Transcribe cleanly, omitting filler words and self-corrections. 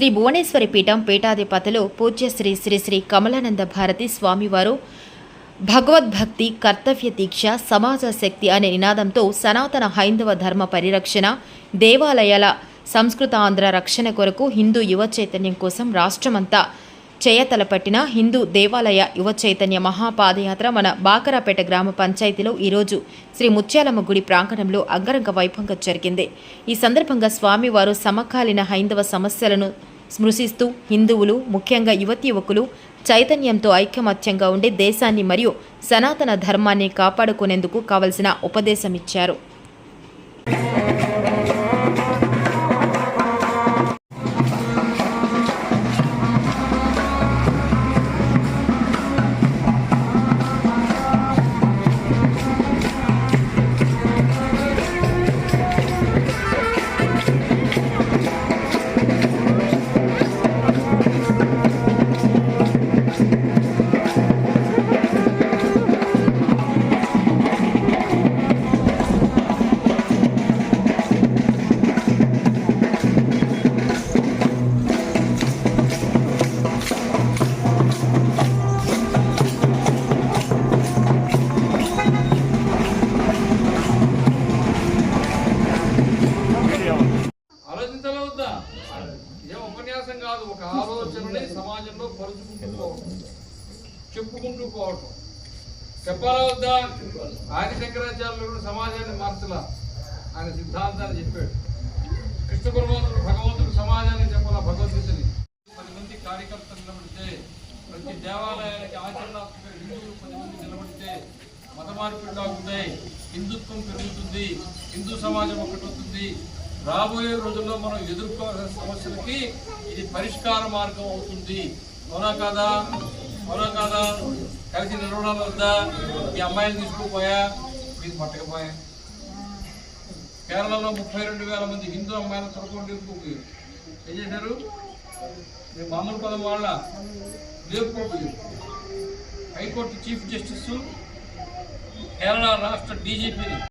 శ్రీ భువనేశ్వరి పీఠం పీఠాధిపతులు పూజ్య శ్రీ శ్రీ శ్రీ కమలానంద భారతి స్వామివారు భగవద్భక్తి, కర్తవ్య దీక్ష, సమాజ శక్తి అనే నినాదంతో సనాతన హైందవ ధర్మ పరిరక్షణ, దేవాలయాల సంస్కృతాంధ్ర రక్షణ కొరకు హిందూ యువ చైతన్యం కోసం రాష్ట్రమంతా చేయతలపట్టిన హిందూ దేవాలయ యువ చైతన్య మహాపాదయాత్ర మన బాకరాపేట గ్రామ పంచాయతీలో ఈరోజు శ్రీ ముత్యాలమ్మ గుడి ప్రాంగణంలో అంగరంగ వైభవంగా జరిగింది. ఈ సందర్భంగా స్వామివారు సమకాలీన హైందవ సమస్యలను స్మృశిస్తూ హిందువులు, ముఖ్యంగా యువతీ యువకులు చైతన్యంతో ఐకమత్యంగా ఉండి దేశాన్ని మరియు సనాతన ధర్మాన్ని కాపాడుకునేందుకు కావలసిన ఉపదేశమిచ్చారు. ఉపన్యాసం కాదు, ఒక ఆలోచనని సమాజంలో చెప్పుకుంటూ పోవటం. చెప్పాలా వద్దా? ఆది శంకరాచార్యులు సమాజాన్ని మార్చలా, ఆయన సిద్ధాంతాన్ని చెప్పాడు. కృష్ణ పరమాత్ముడు భగవంతుడు సమాజాన్ని చెప్పాలా, భగవద్గీతని. 10 మంది కార్యకర్తలు నిలబడితే, ప్రతి దేవాలయానికి ఆచరణాత్మక హిందువులు 10 మంది నిలబడితే మత మార్పిడులు ఆగుతాయి, హిందుత్వం పెరుగుతుంది, హిందూ సమాజం ఒకటవుతుంది. రాబోయే రోజుల్లో మనం ఎదుర్కోవాల్సిన సమస్యలకి ఇది పరిష్కార మార్గం అవుతుంది. అవునా కాదా? అవునా కాదా? కలిసి నిలవడం వద్దా? ఈ అమ్మాయిని తీసుకుపోయా, మీకు పట్టకపోయా. కేరళలో 32,000 మంది హిందూ అమ్మాయిలు త్వరగా తీసుకుపోయారు. ఏం చేశారు? మీరు మామూలు పదం వాళ్ళ లేపుకోపోయారు. హైకోర్టు చీఫ్ జస్టిస్, కేరళ రాష్ట్ర డీజీపీని